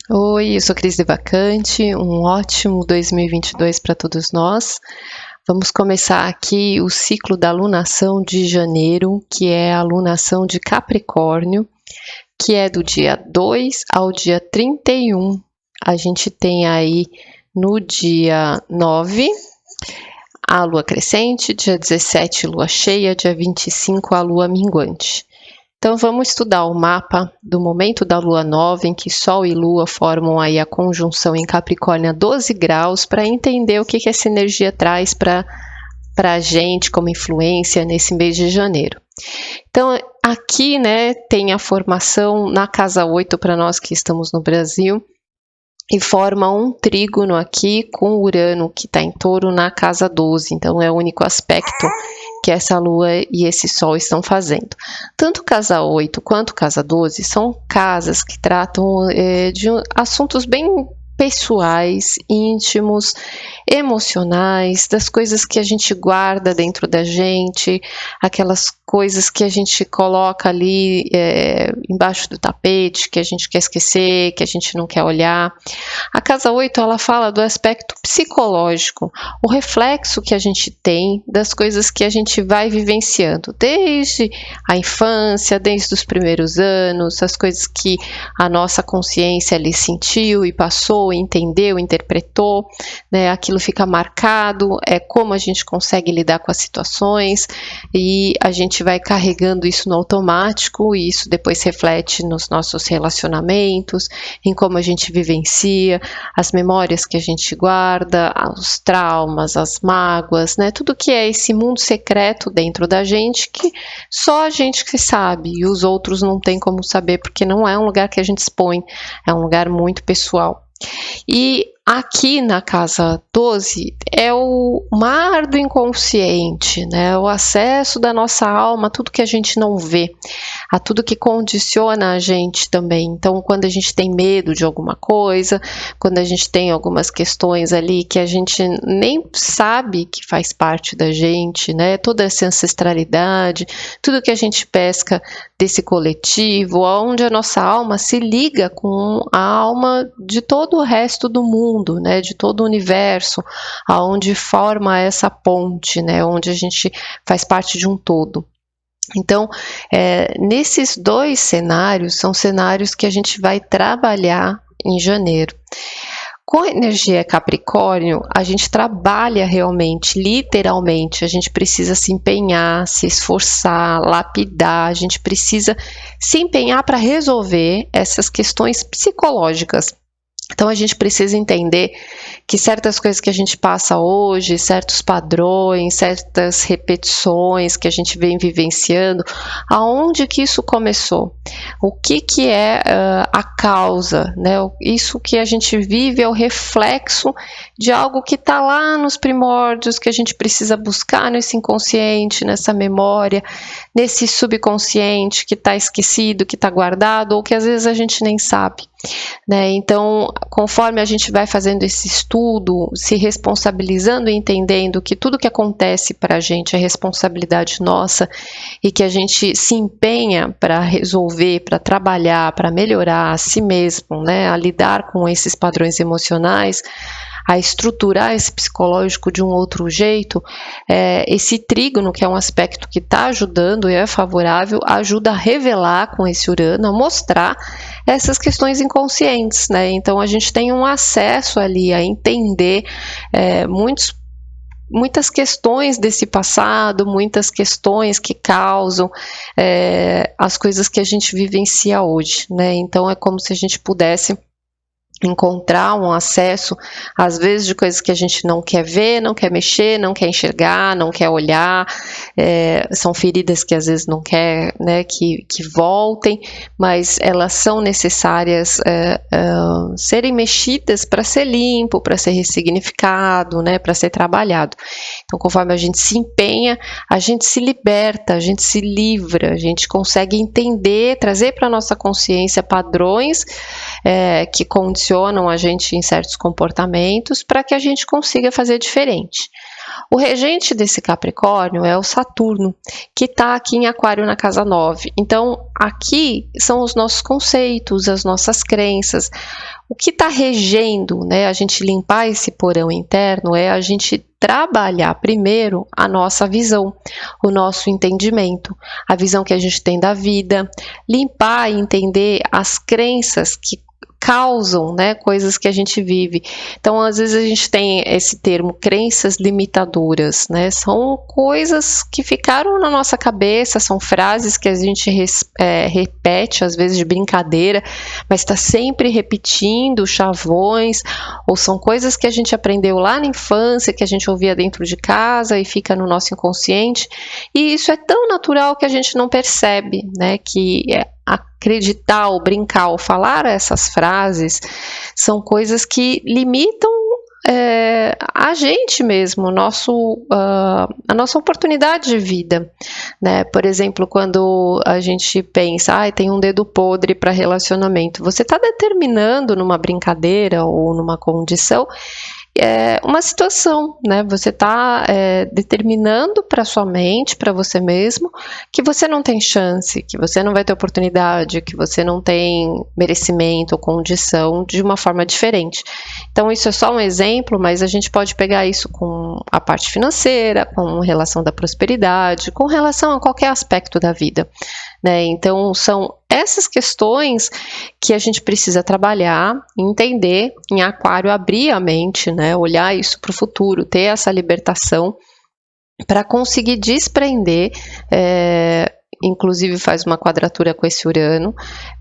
Oi, eu sou Cris Devacante, um ótimo 2022 para todos nós. Vamos começar aqui o ciclo da alunação de janeiro, que é a alunação de Capricórnio, que é do dia 2 ao dia 31. A gente tem aí no dia 9 a lua crescente, dia 17 lua cheia, dia 25 a lua minguante. Então vamos estudar o mapa do momento da lua nova, em que Sol e Lua formam aí a conjunção em Capricórnio a 12 graus, para entender o que essa energia traz para a gente como influência nesse mês de janeiro. Então aqui, né, tem a formação na casa 8 para nós que estamos no Brasil, e forma um trígono aqui com Urano, que está em Touro, na casa 12. Então é o único aspecto que essa Lua e esse Sol estão fazendo. Tanto casa 8 quanto casa 12 são casas que tratam de assuntos bem pessoais, íntimos, emocionais, das coisas que a gente guarda dentro da gente, aquelas coisas que a gente coloca ali embaixo do tapete, que a gente quer esquecer, que a gente não quer olhar. A casa 8, ela fala do aspecto psicológico, o reflexo que a gente tem das coisas que a gente vai vivenciando, desde a infância, desde os primeiros anos, as coisas que a nossa consciência ali sentiu e passou, entendeu, interpretou, né? Aquilo fica marcado, é como a gente consegue lidar com as situações, e a gente vai carregando isso no automático, e isso depois reflete nos nossos relacionamentos, em como a gente vivencia, as memórias que a gente guarda, os traumas, as mágoas, né? Tudo que é esse mundo secreto dentro da gente, que só a gente que sabe, e os outros não tem como saber, porque não é um lugar que a gente expõe, é um lugar muito pessoal. E aqui na casa 12 é o mar do inconsciente, né? O acesso da nossa alma a tudo que a gente não vê, a tudo que condiciona a gente também. Então, quando a gente tem medo de alguma coisa, quando a gente tem algumas questões ali que a gente nem sabe que faz parte da gente, né? Toda essa ancestralidade, tudo que a gente pesca desse coletivo, onde a nossa alma se liga com a alma de todo o resto do mundo, né, de todo o universo, aonde forma essa ponte, né, onde a gente faz parte de um todo. Então, nesses dois cenários, são cenários que a gente vai trabalhar em janeiro. Com a energia Capricórnio, a gente trabalha realmente, literalmente, a gente precisa se empenhar, se esforçar, lapidar, a gente precisa se empenhar para resolver essas questões psicológicas. Então a gente precisa entender que certas coisas que a gente passa hoje, certos padrões, certas repetições que a gente vem vivenciando, aonde que isso começou? O que é a causa, né? Isso que a gente vive é o reflexo de algo que está lá nos primórdios, que a gente precisa buscar nesse inconsciente, nessa memória, nesse subconsciente que está esquecido, que está guardado, ou que às vezes a gente nem sabe. Né? Então, conforme a gente vai fazendo esse estudo, se responsabilizando e entendendo que tudo que acontece para a gente é responsabilidade nossa e que a gente se empenha para resolver, para trabalhar, para melhorar a si mesmo, né? A lidar com esses padrões emocionais, a estruturar esse psicológico de um outro jeito, esse trígono, que é um aspecto que está ajudando e é favorável, ajuda a revelar com esse Urano, a mostrar essas questões inconscientes, né? Então a gente tem um acesso ali a entender muitas questões desse passado, muitas questões que causam as coisas que a gente vivencia hoje, né? Então é como se a gente pudesse encontrar um acesso, às vezes, de coisas que a gente não quer ver, não quer mexer, não quer enxergar, não quer olhar, são feridas que às vezes não quer, né, que voltem, mas elas são necessárias serem mexidas para ser limpo, para ser ressignificado, né, para ser trabalhado. Então, conforme a gente se empenha, a gente se liberta, a gente se livra, a gente consegue entender, trazer para a nossa consciência padrões que condicionam a gente em certos comportamentos para que a gente consiga fazer diferente. O regente desse Capricórnio é o Saturno, que está aqui em Aquário na casa 9. Então, aqui são os nossos conceitos, as nossas crenças. O que está regendo, né, a gente limpar esse porão interno é a gente trabalhar primeiro a nossa visão, o nosso entendimento, a visão que a gente tem da vida, limpar e entender as crenças que causam, né, coisas que a gente vive. Então, às vezes a gente tem esse termo crenças limitadoras, né, são coisas que ficaram na nossa cabeça, são frases que a gente repete, às vezes de brincadeira, mas está sempre repetindo chavões, ou são coisas que a gente aprendeu lá na infância, que a gente ouvia dentro de casa e fica no nosso inconsciente, e isso é tão natural que a gente não percebe, né, que acreditar ou brincar ou falar essas frases são coisas que limitam a gente mesmo, a nossa oportunidade de vida, né? Por exemplo, quando a gente pensa, tem um dedo podre para relacionamento, você está determinando numa brincadeira ou numa condição uma situação, né? Você está determinando para sua mente, para você mesmo, que você não tem chance, que você não vai ter oportunidade, que você não tem merecimento ou condição de uma forma diferente. Então, isso é só um exemplo, mas a gente pode pegar isso com a parte financeira, com relação da prosperidade, com relação a qualquer aspecto da vida, né? Então, são essas questões que a gente precisa trabalhar, entender, em Aquário abrir a mente, né? Olhar isso para o futuro, ter essa libertação para conseguir desprender, inclusive faz uma quadratura com esse Urano,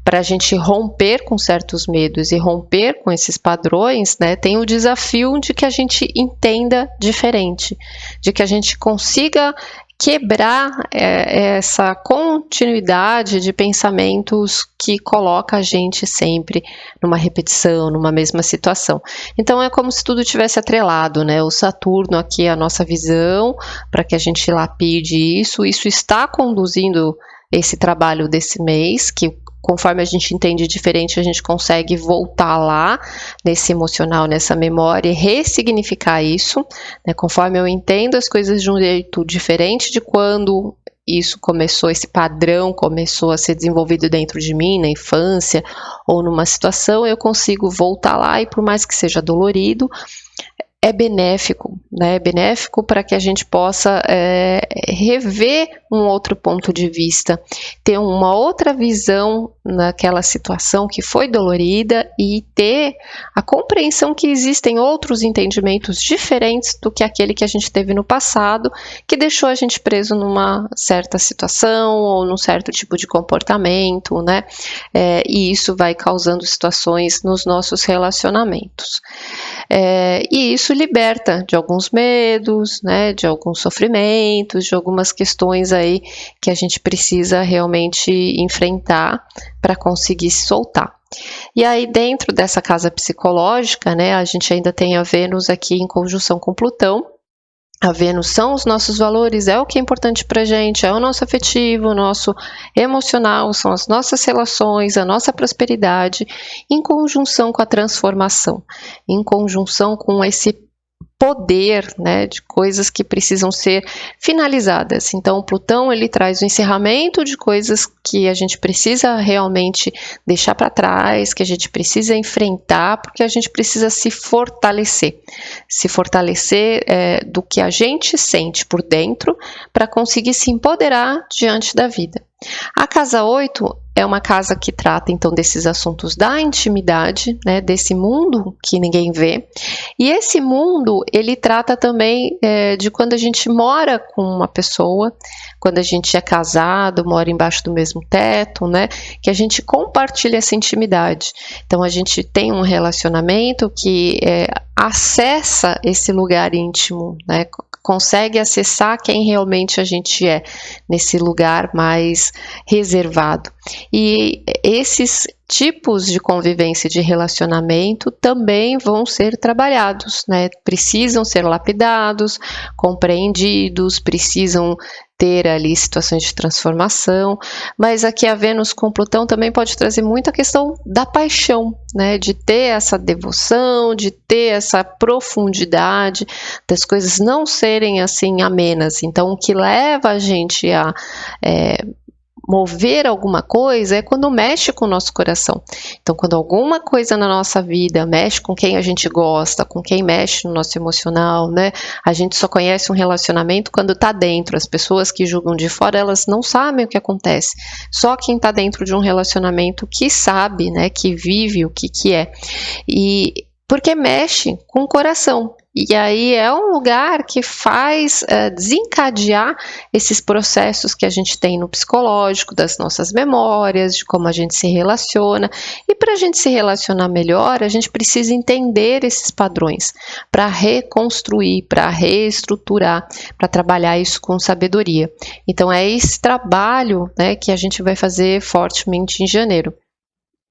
para a gente romper com certos medos e romper com esses padrões, né? Tem o desafio de que a gente entenda diferente, de que a gente consiga quebrar essa continuidade de pensamentos que coloca a gente sempre numa repetição, numa mesma situação. Então é como se tudo tivesse atrelado, né? O Saturno aqui é a nossa visão, para que a gente lapide isso está conduzindo esse trabalho desse mês, que conforme a gente entende diferente, a gente consegue voltar lá nesse emocional, nessa memória e ressignificar isso, né? Conforme eu entendo as coisas de um jeito diferente de quando isso começou, esse padrão começou a ser desenvolvido dentro de mim, na infância ou numa situação, eu consigo voltar lá e por mais que seja dolorido, é benéfico, né? É benéfico para que a gente possa rever um outro ponto de vista, ter uma outra visão naquela situação que foi dolorida e ter a compreensão que existem outros entendimentos diferentes do que aquele que a gente teve no passado, que deixou a gente preso numa certa situação ou num certo tipo de comportamento, né? E isso vai causando situações nos nossos relacionamentos. E isso liberta de alguns medos, né, de alguns sofrimentos, de algumas questões aí que a gente precisa realmente enfrentar para conseguir se soltar. E aí dentro dessa casa psicológica, né, a gente ainda tem a Vênus aqui em conjunção com Plutão. A Vênus são os nossos valores, é o que é importante para a gente, é o nosso afetivo, o nosso emocional, são as nossas relações, a nossa prosperidade, em conjunção com a transformação, em conjunção com esse poder, né, de coisas que precisam ser finalizadas. Então, Plutão ele traz o encerramento de coisas que a gente precisa realmente deixar para trás, que a gente precisa enfrentar, porque a gente precisa se fortalecer do que a gente sente por dentro para conseguir se empoderar diante da vida. A casa 8 é uma casa que trata então desses assuntos da intimidade, né, desse mundo que ninguém vê. E esse mundo, ele trata também de quando a gente mora com uma pessoa, quando a gente é casado, mora embaixo do mesmo teto, né, que a gente compartilha essa intimidade. Então a gente tem um relacionamento que acessa esse lugar íntimo, né, consegue acessar quem realmente a gente é nesse lugar mais reservado. E esses tipos de convivência e de relacionamento também vão ser trabalhados, né? Precisam ser lapidados, compreendidos, precisam ter ali situações de transformação, mas aqui a Vênus com Plutão também pode trazer muita questão da paixão, né? De ter essa devoção, de ter essa profundidade, das coisas não serem assim amenas. Então, o que leva a gente a mover alguma coisa é quando mexe com o nosso coração. Então, quando alguma coisa na nossa vida mexe com quem a gente gosta, com quem mexe no nosso emocional, né? A gente só conhece um relacionamento quando está dentro. As pessoas que julgam de fora, elas não sabem o que acontece. Só quem está dentro de um relacionamento que sabe, né? Que vive o que é. E porque mexe com o coração. E aí é um lugar que faz desencadear esses processos que a gente tem no psicológico, das nossas memórias, de como a gente se relaciona. E para a gente se relacionar melhor, a gente precisa entender esses padrões para reconstruir, para reestruturar, para trabalhar isso com sabedoria. Então é esse trabalho, né, que a gente vai fazer fortemente em janeiro.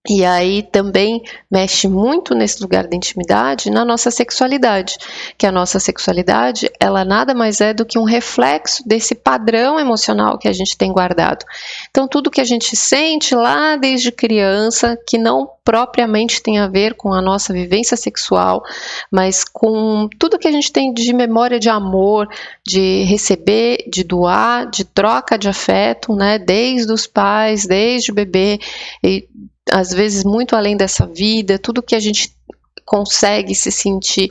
E aí também mexe muito nesse lugar da intimidade, na nossa sexualidade, que a nossa sexualidade, ela nada mais é do que um reflexo desse padrão emocional que a gente tem guardado. Então tudo que a gente sente lá desde criança, que não propriamente tem a ver com a nossa vivência sexual, mas com tudo que a gente tem de memória de amor, de receber, de doar, de troca de afeto, né, desde os pais, desde o bebê, e às vezes muito além dessa vida, tudo que a gente consegue se sentir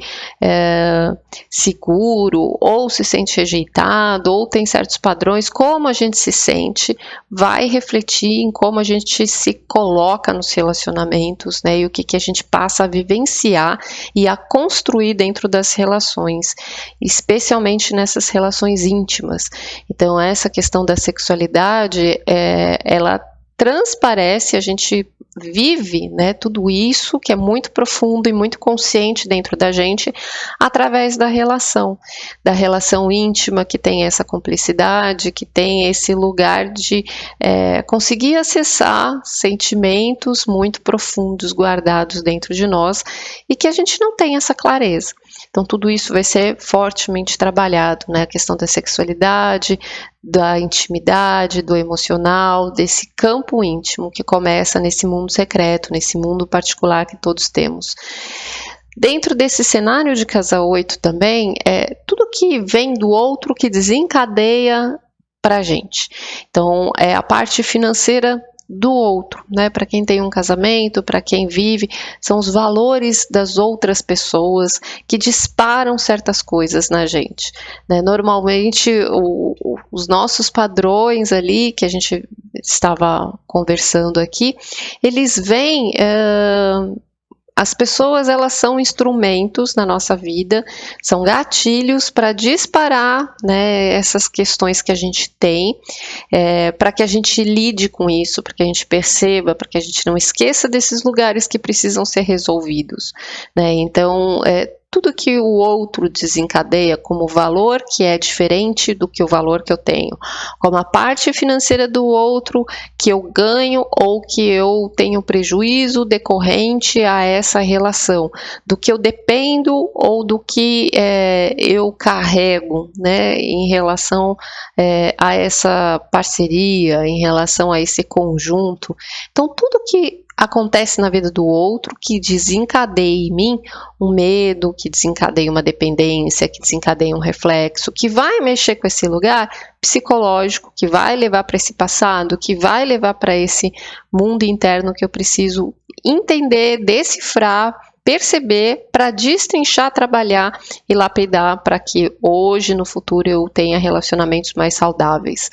seguro, ou se sente rejeitado, ou tem certos padrões, como a gente se sente, vai refletir em como a gente se coloca nos relacionamentos, né, e o que a gente passa a vivenciar e a construir dentro das relações, especialmente nessas relações íntimas. Então essa questão da sexualidade, ela transparece, a gente vive, né, tudo isso que é muito profundo e muito consciente dentro da gente através da relação íntima, que tem essa cumplicidade, que tem esse lugar de conseguir acessar sentimentos muito profundos guardados dentro de nós e que a gente não tem essa clareza. Então tudo isso vai ser fortemente trabalhado, né, a questão da sexualidade, da intimidade, do emocional, desse campo íntimo que começa nesse mundo secreto, nesse mundo particular que todos temos. Dentro desse cenário de casa 8 também, tudo que vem do outro que desencadeia para a gente. Então, é a parte financeira do outro, né? Para quem tem um casamento, para quem vive, são os valores das outras pessoas que disparam certas coisas na gente, né? Normalmente os nossos padrões ali que a gente estava conversando aqui, eles vêm as pessoas, elas são instrumentos na nossa vida, são gatilhos para disparar, né, essas questões que a gente tem, para que a gente lide com isso, para que a gente perceba, para que a gente não esqueça desses lugares que precisam ser resolvidos, né? Então, tudo que o outro desencadeia como valor que é diferente do que o valor que eu tenho, como a parte financeira do outro que eu ganho ou que eu tenho prejuízo decorrente a essa relação, do que eu dependo ou do que eu carrego, né, em relação a essa parceria, em relação a esse conjunto. Então tudo que acontece na vida do outro que desencadeia em mim um medo, que desencadeia uma dependência, que desencadeia um reflexo, que vai mexer com esse lugar psicológico, que vai levar para esse passado, que vai levar para esse mundo interno que eu preciso entender, decifrar, perceber, para destrinchar, trabalhar e lapidar para que hoje, no futuro, eu tenha relacionamentos mais saudáveis.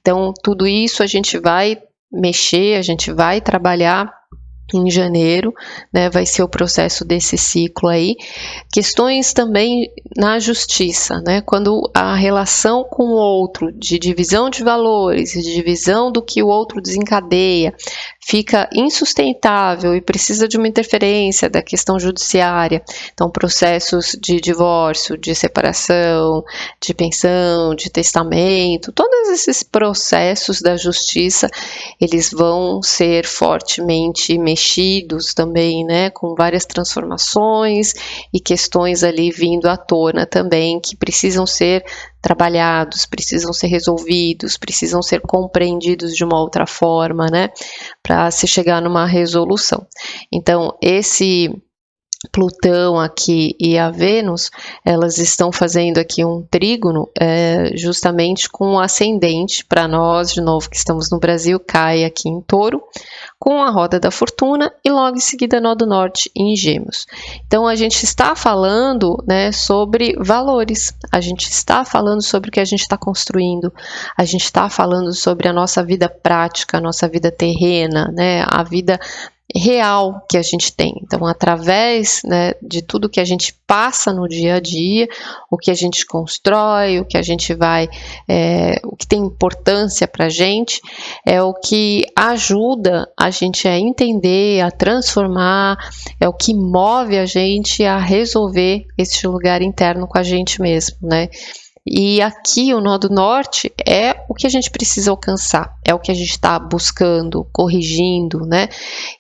Então, tudo isso a gente vai mexer, a gente vai trabalhar em janeiro, né, vai ser o processo desse ciclo aí. Questões também na justiça, né, quando a relação com o outro, de divisão de valores, de divisão do que o outro desencadeia, fica insustentável e precisa de uma interferência da questão judiciária, então processos de divórcio, de separação, de pensão, de testamento, todos esses processos da justiça, eles vão ser fortemente mexidos também, né, com várias transformações e questões ali vindo à tona também, que precisam ser trabalhados, precisam ser resolvidos, precisam ser compreendidos de uma outra forma, né, para se chegar numa resolução. Então, esse Plutão aqui e a Vênus, elas estão fazendo aqui um trígono justamente com o ascendente, para nós, de novo, que estamos no Brasil, cai aqui em Touro, com a roda da fortuna e logo em seguida nó do norte em Gêmeos. Então a gente está falando, né, sobre valores, a gente está falando sobre o que a gente está construindo, a gente está falando sobre a nossa vida prática, a nossa vida terrena, né, a vida real que a gente tem. Então, através, né, de tudo que a gente passa no dia a dia, o que a gente constrói, o que a gente vai, o que tem importância para a gente, é o que ajuda a gente a entender, a transformar, é o que move a gente a resolver este lugar interno com a gente mesmo, né? E aqui o nó do norte é o que a gente precisa alcançar, é o que a gente está buscando, corrigindo, né?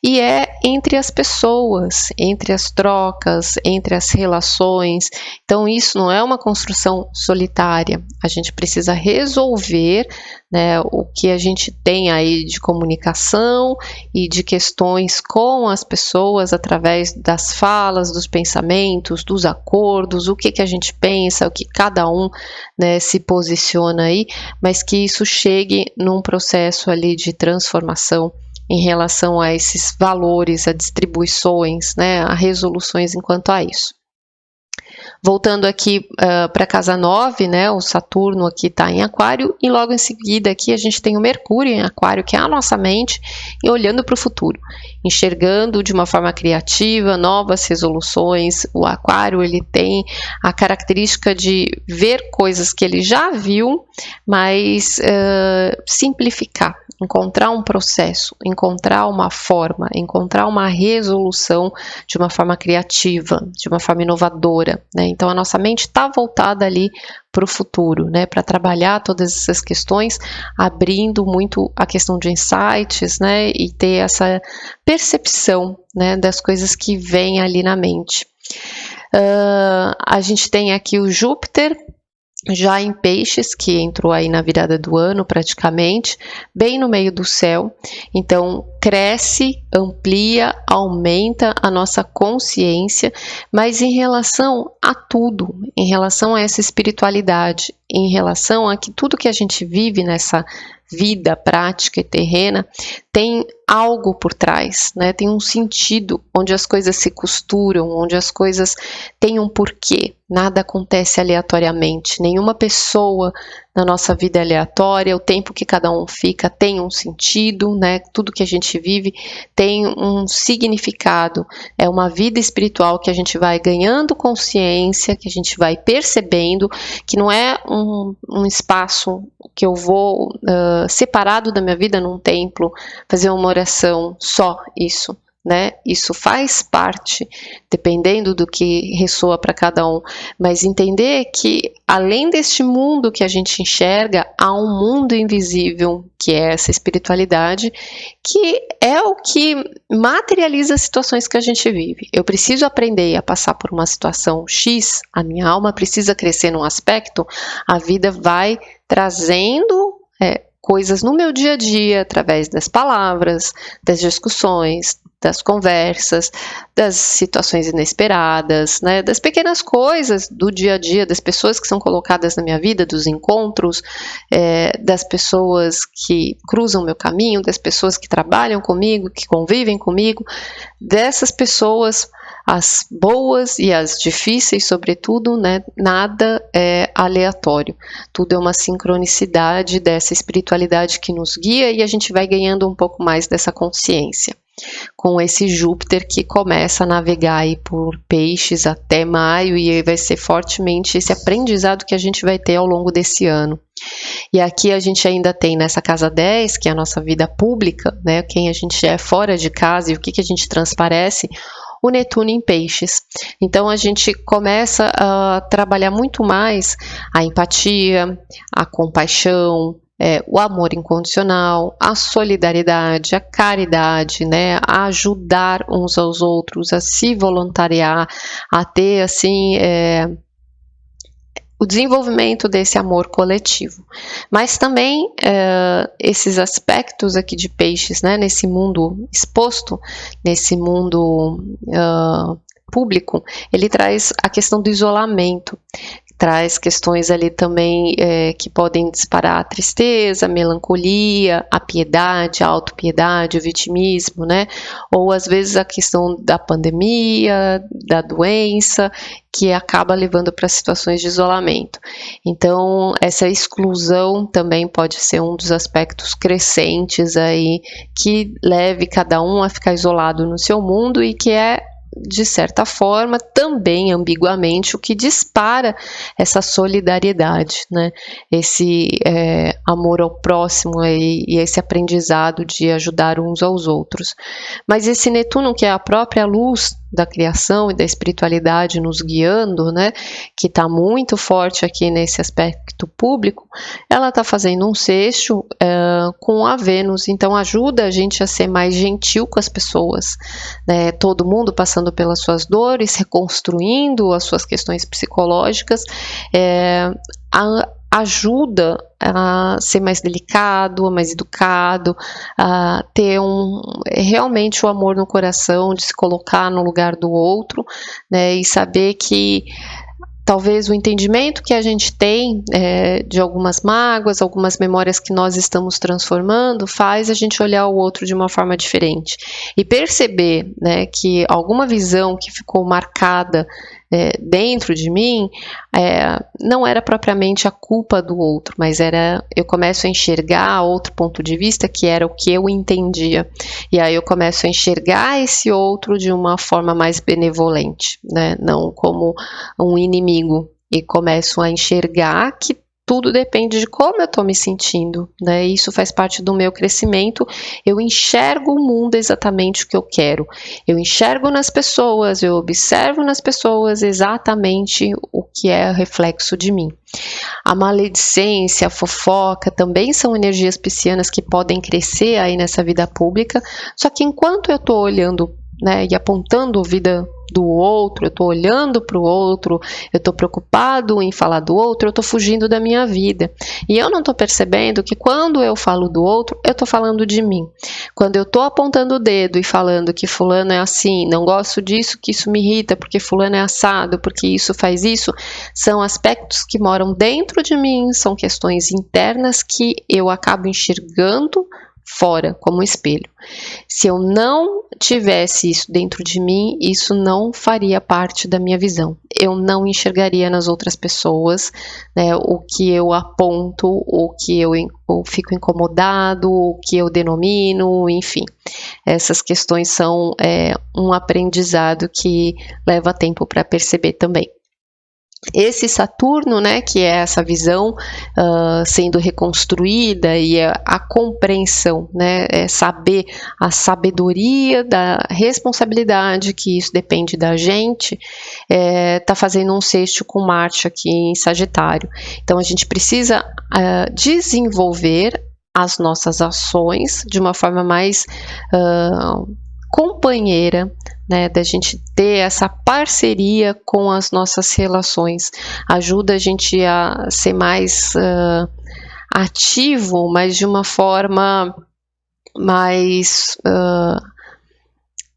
E é entre as pessoas, entre as trocas, entre as relações. Então isso não é uma construção solitária, a gente precisa resolver, né, o que a gente tem aí de comunicação e de questões com as pessoas através das falas, dos pensamentos, dos acordos, o que a gente pensa, o que cada um, né, se posiciona aí, mas que isso chegue num processo ali de transformação em relação a esses valores, a distribuições, né, a resoluções enquanto a isso. Voltando aqui para a casa 9, né, o Saturno aqui está em Aquário, e logo em seguida aqui a gente tem o Mercúrio em Aquário, que é a nossa mente, e olhando para o futuro, enxergando de uma forma criativa, novas resoluções. O Aquário, ele tem a característica de ver coisas que ele já viu, mas simplificar, encontrar um processo, encontrar uma forma, encontrar uma resolução de uma forma criativa, de uma forma inovadora, né? Então a nossa mente está voltada ali para o futuro, né? Para trabalhar todas essas questões, abrindo muito a questão de insights, né? E ter essa percepção, né, das coisas que vêm ali na mente. A gente tem aqui o Júpiter já em Peixes, que entrou aí na virada do ano praticamente, bem no meio do céu. Então cresce, amplia, aumenta a nossa consciência, mas em relação a tudo, em relação a essa espiritualidade, em relação a que tudo que a gente vive nessa vida prática e terrena tem algo por trás, né? Tem um sentido onde as coisas se costuram, onde as coisas têm um porquê. Nada acontece aleatoriamente, nenhuma pessoa na nossa vida é aleatória, o tempo que cada um fica tem um sentido, né? Tudo que a gente vive tem um significado, é uma vida espiritual que a gente vai ganhando consciência, que a gente vai percebendo, que não é um espaço que eu vou separado da minha vida num templo, fazer uma oração, só isso, né? Isso faz parte, dependendo do que ressoa para cada um, mas entender que além deste mundo que a gente enxerga, há um mundo invisível, que é essa espiritualidade, que é o que materializa as situações que a gente vive. Eu preciso aprender a passar por uma situação X, a minha alma precisa crescer num aspecto, a vida vai trazendo coisas no meu dia a dia, através das palavras, das discussões, das conversas, das situações inesperadas, né, das pequenas coisas do dia a dia, das pessoas que são colocadas na minha vida, dos encontros, das pessoas que cruzam meu caminho, das pessoas que trabalham comigo, que convivem comigo, dessas pessoas, as boas e as difíceis, sobretudo, né, nada é aleatório, tudo é uma sincronicidade dessa espiritualidade que nos guia e a gente vai ganhando um pouco mais dessa consciência. Com esse Júpiter que começa a navegar aí por Peixes até maio, e aí vai ser fortemente esse aprendizado que a gente vai ter ao longo desse ano. E aqui a gente ainda tem nessa casa 10, que é a nossa vida pública, né, quem a gente é fora de casa e o que a gente transparece, o Netuno em Peixes. Então a gente começa a trabalhar muito mais a empatia, a compaixão, o amor incondicional, a solidariedade, a caridade, né, a ajudar uns aos outros, a se voluntariar, a ter assim o desenvolvimento desse amor coletivo. Mas também esses aspectos aqui de Peixes, né, nesse mundo exposto, nesse mundo público, ele traz a questão do isolamento, traz questões ali também que podem disparar a tristeza, a melancolia, a piedade, a autopiedade, o vitimismo, né? Ou às vezes a questão da pandemia, da doença, que acaba levando para situações de isolamento. Então, essa exclusão também pode ser um dos aspectos crescentes aí, que leve cada um a ficar isolado no seu mundo e que é, de certa forma, também ambiguamente, o que dispara essa solidariedade, né? Esse amor ao próximo e esse aprendizado de ajudar uns aos outros. Mas esse Netuno, que é a própria luz da criação e da espiritualidade nos guiando, né, que está muito forte aqui nesse aspecto público, ela está fazendo um sexto com a Vênus, então ajuda a gente a ser mais gentil com as pessoas, né, todo mundo passando pelas suas dores, reconstruindo as suas questões psicológicas, ajuda a ser mais delicado, mais educado, a ter realmente o amor no coração, de se colocar no lugar do outro, né, e saber que talvez o entendimento que a gente tem de algumas mágoas, algumas memórias que nós estamos transformando, faz a gente olhar o outro de uma forma diferente. E perceber, né, que alguma visão que ficou marcada dentro de mim não era propriamente a culpa do outro, mas eu começo a enxergar outro ponto de vista que era o que eu entendia. E aí eu começo a enxergar esse outro de uma forma mais benevolente, né? Não como um inimigo. E começo a enxergar que tudo depende de como eu estou me sentindo, né? Isso faz parte do meu crescimento. Eu enxergo o mundo exatamente o que eu quero. Eu enxergo nas pessoas, eu observo nas pessoas exatamente o que é reflexo de mim. A maledicência, a fofoca também são energias piscianas que podem crescer aí nessa vida pública. Só que enquanto eu estou olhando, né, e apontando a vida do outro, eu estou olhando para o outro, eu estou preocupado em falar do outro, eu estou fugindo da minha vida. E eu não estou percebendo que quando eu falo do outro, eu estou falando de mim. Quando eu estou apontando o dedo e falando que fulano é assim, não gosto disso, que isso me irrita, porque fulano é assado, porque isso faz isso, são aspectos que moram dentro de mim, são questões internas que eu acabo enxergando fora, como um espelho. Se eu não tivesse isso dentro de mim, isso não faria parte da minha visão. Eu não enxergaria nas outras pessoas, né, o que eu aponto, o que eu fico incomodado, o que eu denomino, enfim. Essas questões são um aprendizado que leva tempo para perceber também. Esse Saturno, né, que é essa visão sendo reconstruída e a compreensão, né, saber a sabedoria da responsabilidade, que isso depende da gente, tá fazendo um sexto com Marte aqui em Sagitário. Então a gente precisa desenvolver as nossas ações de uma forma mais companheira, né, da gente ter essa parceria com as nossas relações, ajuda a gente a ser mais ativo, mas de uma forma mais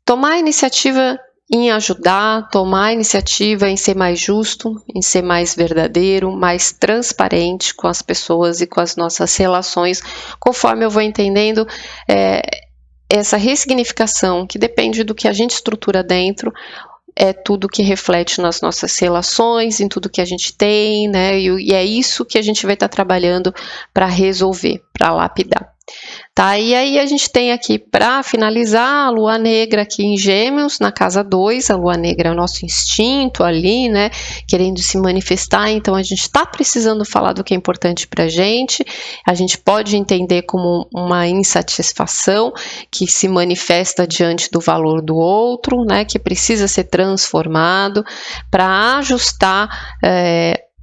tomar iniciativa em ajudar, tomar iniciativa em ser mais justo, em ser mais verdadeiro, mais transparente com as pessoas e com as nossas relações, conforme eu vou entendendo essa ressignificação, que depende do que a gente estrutura dentro, é tudo que reflete nas nossas relações, em tudo que a gente tem, né? E é isso que a gente vai estar trabalhando para resolver, para lapidar. Tá, e aí a gente tem aqui, para finalizar, a lua negra aqui em Gêmeos, na casa 2, a lua negra é o nosso instinto ali, né, querendo se manifestar, então a gente está precisando falar do que é importante para a gente pode entender como uma insatisfação que se manifesta diante do valor do outro, né, que precisa ser transformado para ajustar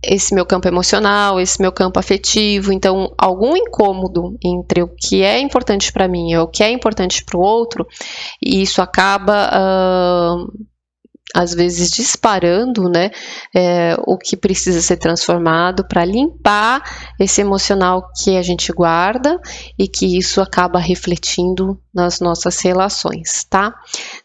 esse meu campo emocional, esse meu campo afetivo. Então, algum incômodo entre o que é importante para mim e o que é importante para o outro, e isso acaba às vezes disparando, né, o que precisa ser transformado para limpar esse emocional que a gente guarda e que isso acaba refletindo nas nossas relações, tá?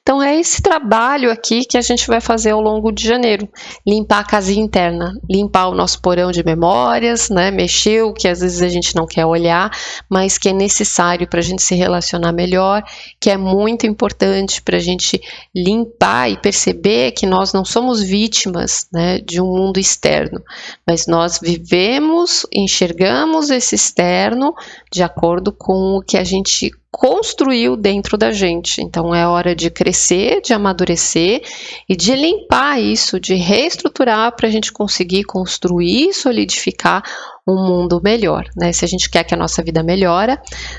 Então é esse trabalho aqui que a gente vai fazer ao longo de janeiro, limpar a casinha interna, limpar o nosso porão de memórias, né, mexer o que às vezes a gente não quer olhar, mas que é necessário para a gente se relacionar melhor, que é muito importante para a gente limpar e perceber que nós não somos vítimas, né, de um mundo externo, mas nós vivemos, enxergamos esse externo de acordo com o que a gente construiu dentro da gente. Então é hora de crescer, de amadurecer e de limpar isso, de reestruturar para a gente conseguir construir e solidificar um mundo melhor, né? Se a gente quer que a nossa vida melhore,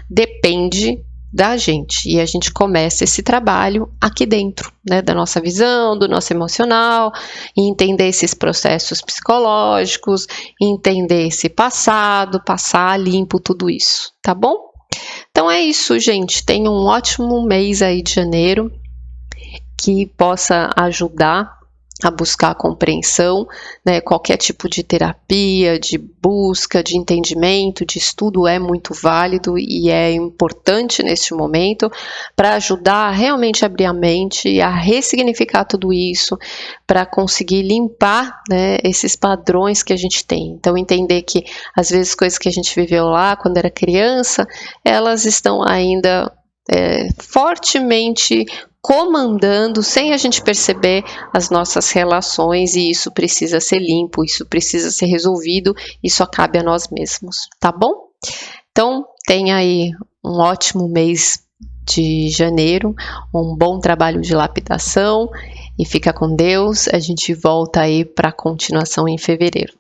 depende da gente, e a gente começa esse trabalho aqui dentro, né, da nossa visão, do nosso emocional, e entender esses processos psicológicos, entender esse passado, passar limpo tudo isso, tá bom? Então é isso, gente, tenha um ótimo mês aí de janeiro, que possa ajudar a buscar a compreensão, né? Qualquer tipo de terapia, de busca, de entendimento, de estudo é muito válido e é importante neste momento para ajudar a realmente abrir a mente e a ressignificar tudo isso, para conseguir limpar, né, esses padrões que a gente tem. Então entender que às vezes coisas que a gente viveu lá quando era criança, elas estão ainda fortemente comandando, sem a gente perceber, as nossas relações, e isso precisa ser limpo, isso precisa ser resolvido, isso cabe a nós mesmos, tá bom? Então, tenha aí um ótimo mês de janeiro, um bom trabalho de lapidação e fica com Deus. A gente volta aí para a continuação em fevereiro.